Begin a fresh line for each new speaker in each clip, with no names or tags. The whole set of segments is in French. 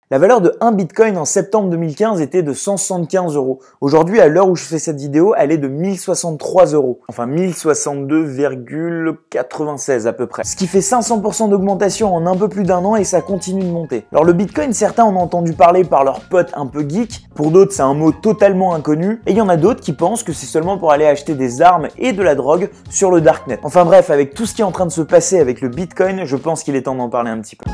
La valeur de 1 Bitcoin en septembre 2015 était de 175 €. Aujourd'hui, à l'heure où je fais cette vidéo, elle est de 1063 €. Enfin, 1062,96 à peu près. Ce qui fait 500% d'augmentation en un peu plus d'un an et ça continue de monter. Alors le Bitcoin, certains en ont entendu parler par leurs potes un peu geeks. Pour d'autres, c'est un mot totalement inconnu. Et il y en a d'autres qui pensent que c'est seulement pour aller acheter des armes et de la drogue sur le Darknet. Enfin bref, avec tout ce qui est en train de se passer avec le Bitcoin, je pense qu'il est temps d'en parler un petit peu.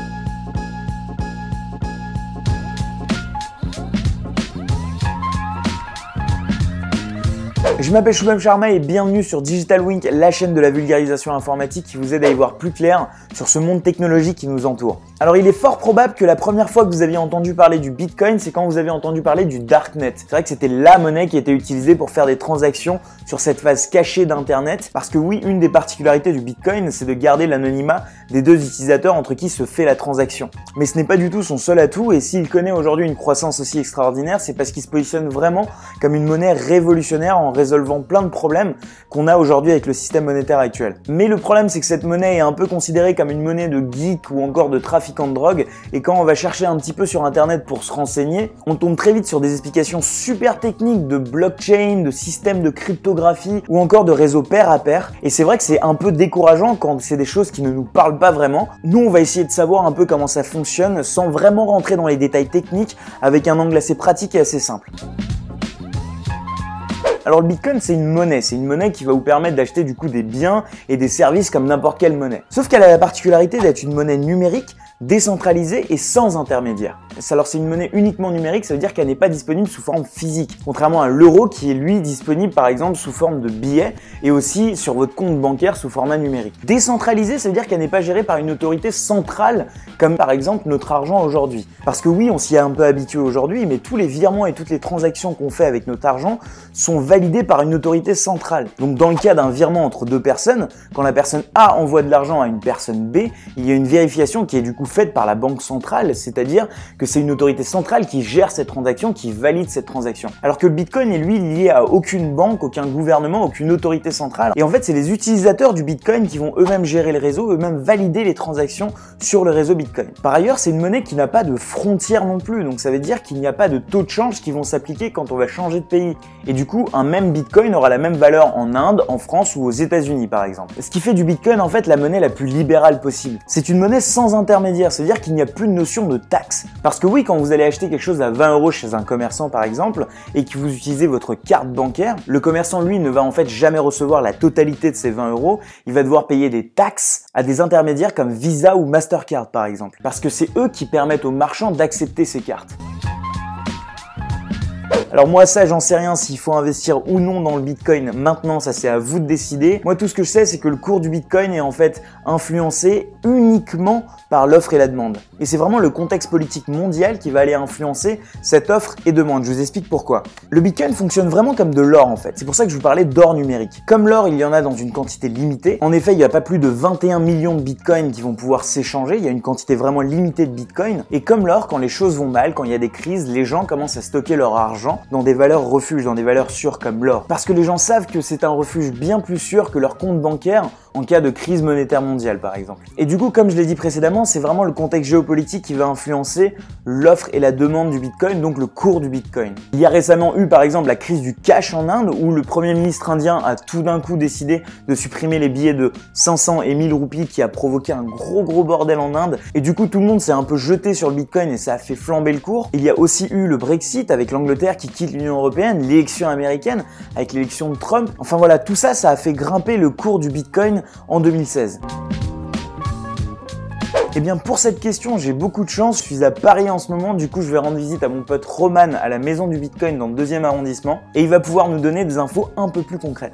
Je m'appelle Shubham Sharma et bienvenue sur Digital Week, la chaîne de la vulgarisation informatique qui vous aide à y voir plus clair sur ce monde technologique qui nous entoure. Alors il est fort probable que la première fois que vous aviez entendu parler du Bitcoin, c'est quand vous avez entendu parler du Darknet. C'est vrai que c'était la monnaie qui était utilisée pour faire des transactions sur cette phase cachée d'Internet. Parce que oui, une des particularités du Bitcoin, c'est de garder l'anonymat des deux utilisateurs entre qui se fait la transaction. Mais ce n'est pas du tout son seul atout et s'il connaît aujourd'hui une croissance aussi extraordinaire, c'est parce qu'il se positionne vraiment comme une monnaie révolutionnaire en résolvant plein de problèmes qu'on a aujourd'hui avec le système monétaire actuel. Mais le problème, c'est que cette monnaie est un peu considérée comme une monnaie de geek ou encore de trafiquant de drogue, et quand on va chercher un petit peu sur internet pour se renseigner, on tombe très vite sur des explications super techniques de blockchain, de systèmes de cryptographie ou encore de réseaux pair à pair, et c'est vrai que c'est un peu décourageant quand c'est des choses qui ne nous parlent pas vraiment. Nous, on va essayer de savoir un peu comment ça fonctionne sans vraiment rentrer dans les détails techniques, avec un angle assez pratique et assez simple. Alors le Bitcoin, c'est une monnaie qui va vous permettre d'acheter du coup des biens et des services comme n'importe quelle monnaie. Sauf qu'elle a la particularité d'être une monnaie numérique, décentralisée et sans intermédiaire. Alors c'est une monnaie uniquement numérique, ça veut dire qu'elle n'est pas disponible sous forme physique, contrairement à l'euro qui est lui disponible par exemple sous forme de billets et aussi sur votre compte bancaire sous format numérique. Décentralisée, ça veut dire qu'elle n'est pas gérée par une autorité centrale comme par exemple notre argent aujourd'hui. Parce que oui, on s'y est un peu habitué aujourd'hui, mais tous les virements et toutes les transactions qu'on fait avec notre argent sont validés par une autorité centrale. Donc dans le cas d'un virement entre deux personnes, quand la personne A envoie de l'argent à une personne B, il y a une vérification qui est du coup faite par la banque centrale, c'est-à-dire que c'est une autorité centrale qui gère cette transaction, qui valide cette transaction. Alors que le Bitcoin est lui lié à aucune banque, aucun gouvernement, aucune autorité centrale. Et en fait, c'est les utilisateurs du Bitcoin qui vont eux-mêmes gérer le réseau, eux-mêmes valider les transactions sur le réseau Bitcoin. Par ailleurs, c'est une monnaie qui n'a pas de frontières non plus, donc ça veut dire qu'il n'y a pas de taux de change qui vont s'appliquer quand on va changer de pays. Et du coup, un même Bitcoin aura la même valeur en Inde, en France ou aux États-Unis par exemple. Ce qui fait du Bitcoin en fait la monnaie la plus libérale possible. C'est une monnaie sans intermédiaire, c'est-à-dire qu'il n'y a plus de notion de taxe. Parce que oui, quand vous allez acheter quelque chose à 20 € chez un commerçant par exemple, et que vous utilisez votre carte bancaire, le commerçant lui ne va en fait jamais recevoir la totalité de ces 20 €, il va devoir payer des taxes à des intermédiaires comme Visa ou Mastercard par exemple. Parce que c'est eux qui permettent aux marchands d'accepter ces cartes. Alors moi ça j'en sais rien s'il faut investir ou non dans le Bitcoin maintenant, ça c'est à vous de décider. Moi tout ce que je sais c'est que le cours du Bitcoin est en fait influencé uniquement par l'offre et la demande. Et c'est vraiment le contexte politique mondial qui va aller influencer cette offre et demande. Je vous explique pourquoi. Le Bitcoin fonctionne vraiment comme de l'or en fait. C'est pour ça que je vous parlais d'or numérique. Comme l'or il y en a dans une quantité limitée. En effet il n'y a pas plus de 21 millions de Bitcoins qui vont pouvoir s'échanger. Il y a une quantité vraiment limitée de Bitcoin. Et comme l'or, quand les choses vont mal, quand il y a des crises, les gens commencent à stocker leur argent dans des valeurs refuges, dans des valeurs sûres comme l'or. Parce que les gens savent que c'est un refuge bien plus sûr que leur compte bancaire en cas de crise monétaire mondiale par exemple. Et du coup, comme je l'ai dit précédemment, c'est vraiment le contexte géopolitique qui va influencer l'offre et la demande du Bitcoin, donc le cours du Bitcoin. Il y a récemment eu par exemple la crise du cash en Inde où le premier ministre indien a tout d'un coup décidé de supprimer les billets de 500 et 1000 roupies qui a provoqué un gros bordel en Inde. Et du coup, tout le monde s'est un peu jeté sur le Bitcoin et ça a fait flamber le cours. Il y a aussi eu le Brexit avec l'Angleterre qui quitte l'Union européenne, l'élection américaine avec l'élection de Trump. Enfin voilà, tout ça, ça a fait grimper le cours du Bitcoin en 2016. Et bien pour cette question, j'ai beaucoup de chance, je suis à Paris en ce moment, du coup je vais rendre visite à mon pote Roman à la maison du Bitcoin dans le 2e arrondissement et il va pouvoir nous donner des infos un peu plus concrètes.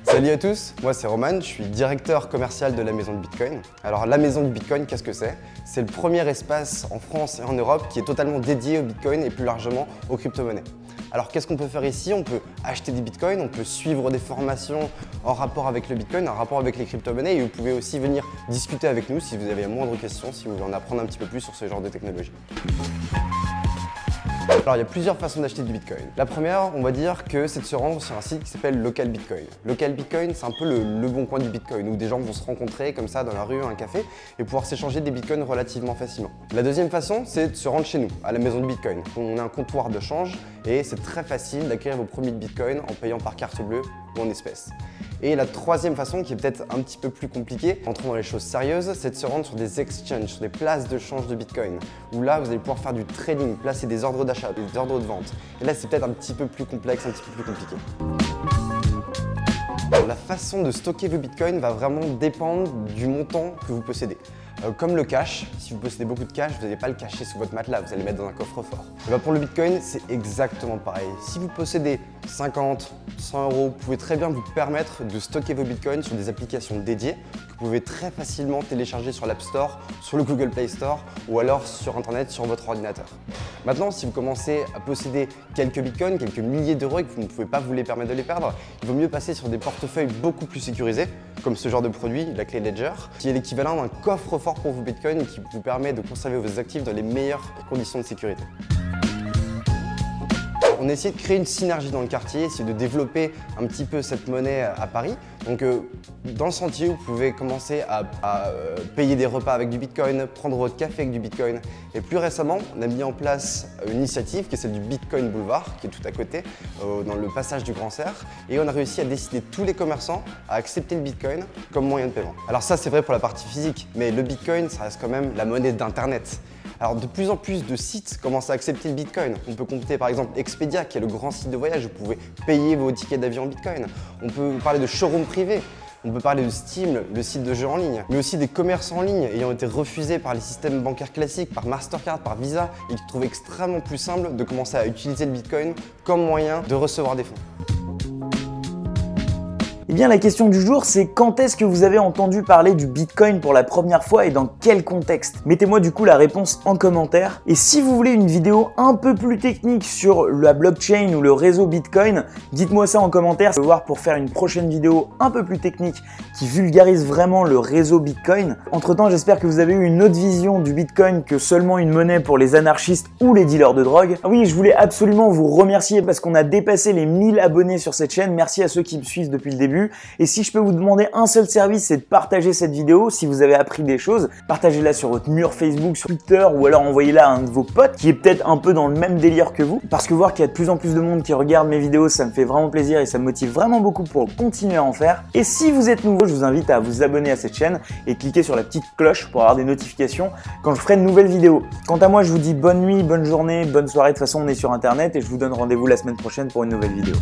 Salut à tous, moi c'est Roman, je suis directeur commercial de la Maison de Bitcoin. Alors la Maison du Bitcoin, qu'est-ce que c'est? C'est le premier espace en France et en Europe qui est totalement dédié au Bitcoin et plus largement aux crypto-monnaies. Alors qu'est-ce qu'on peut faire ici? On peut acheter des Bitcoins, on peut suivre des formations en rapport avec le Bitcoin, en rapport avec les crypto-monnaies et vous pouvez aussi venir discuter avec nous si vous avez la moindre question, si vous voulez en apprendre un petit peu plus sur ce genre de technologie. Alors il y a plusieurs façons d'acheter du Bitcoin. La première, on va dire que c'est de se rendre sur un site qui s'appelle Local Bitcoin. Local Bitcoin, c'est un peu le bon coin du Bitcoin où des gens vont se rencontrer comme ça dans la rue, à un café et pouvoir s'échanger des Bitcoins relativement facilement. La deuxième façon, c'est de se rendre chez nous, à la maison de Bitcoin. On a un comptoir de change et c'est très facile d'acquérir vos premiers Bitcoins en payant par carte bleue ou en espèces. Et la troisième façon, qui est peut-être un petit peu plus compliquée, entrons dans les choses sérieuses, c'est de se rendre sur des exchanges, sur des places de change de Bitcoin, où là, vous allez pouvoir faire du trading, placer des ordres d'achat, des ordres de vente. Et là, c'est peut-être un petit peu plus complexe, un petit peu plus compliqué. Alors, la façon de stocker vos Bitcoins va vraiment dépendre du montant que vous possédez. Comme le cash, si vous possédez beaucoup de cash, vous n'allez pas le cacher sous votre matelas, vous allez le mettre dans un coffre-fort. Pour le Bitcoin, c'est exactement pareil. Si vous possédez 50, 100 euros, vous pouvez très bien vous permettre de stocker vos Bitcoins sur des applications dédiées que vous pouvez très facilement télécharger sur l'App Store, sur le Google Play Store ou alors sur Internet, sur votre ordinateur. Maintenant, si vous commencez à posséder quelques Bitcoins, quelques milliers d'euros et que vous ne pouvez pas vous les permettre de les perdre, il vaut mieux passer sur des portefeuilles beaucoup plus sécurisés, comme ce genre de produit, la clé Ledger, qui est l'équivalent d'un coffre-fort pour vos Bitcoins et qui vous permet de conserver vos actifs dans les meilleures conditions de sécurité. On a essayé de créer une synergie dans le quartier, essayer de développer un petit peu cette monnaie à Paris. Donc dans le sentier, vous pouvez commencer à payer des repas avec du Bitcoin, prendre votre café avec du Bitcoin. Et plus récemment, on a mis en place une initiative qui est celle du Bitcoin Boulevard, qui est tout à côté, dans le passage du Grand Cerf. Et on a réussi à décider tous les commerçants à accepter le Bitcoin comme moyen de paiement. Alors ça, c'est vrai pour la partie physique, mais le Bitcoin, ça reste quand même la monnaie d'Internet. Alors de plus en plus de sites commencent à accepter le Bitcoin. On peut compter par exemple Expedia, qui est le grand site de voyage où vous pouvez payer vos tickets d'avion en Bitcoin. On peut parler de showroom privé. On peut parler de Steam, le site de jeux en ligne, mais aussi des commerces en ligne ayant été refusés par les systèmes bancaires classiques, par Mastercard, par Visa, et qui trouvent extrêmement plus simple de commencer à utiliser le Bitcoin comme moyen de recevoir des fonds.
Eh bien, la question du jour, c'est quand est-ce que vous avez entendu parler du Bitcoin pour la première fois et dans quel contexte? Mettez-moi du coup la réponse en commentaire. Et si vous voulez une vidéo un peu plus technique sur la blockchain ou le réseau Bitcoin, dites-moi ça en commentaire. Je vais voir pour faire une prochaine vidéo un peu plus technique qui vulgarise vraiment le réseau Bitcoin. Entre-temps, j'espère que vous avez eu une autre vision du Bitcoin que seulement une monnaie pour les anarchistes ou les dealers de drogue. Ah oui, je voulais absolument vous remercier parce qu'on a dépassé les 1000 abonnés sur cette chaîne. Merci à ceux qui me suivent depuis le début. Et si je peux vous demander un seul service, c'est de partager cette vidéo. Si vous avez appris des choses, partagez-la sur votre mur Facebook, sur Twitter ou alors envoyez-la à un de vos potes qui est peut-être un peu dans le même délire que vous. Parce que voir qu'il y a de plus en plus de monde qui regarde mes vidéos, ça me fait vraiment plaisir et ça me motive vraiment beaucoup pour continuer à en faire. Et si vous êtes nouveau, je vous invite à vous abonner à cette chaîne et cliquer sur la petite cloche pour avoir des notifications quand je ferai de nouvelles vidéos. Quant à moi, je vous dis bonne nuit, bonne journée, bonne soirée. De toute façon, on est sur Internet et je vous donne rendez-vous la semaine prochaine pour une nouvelle vidéo.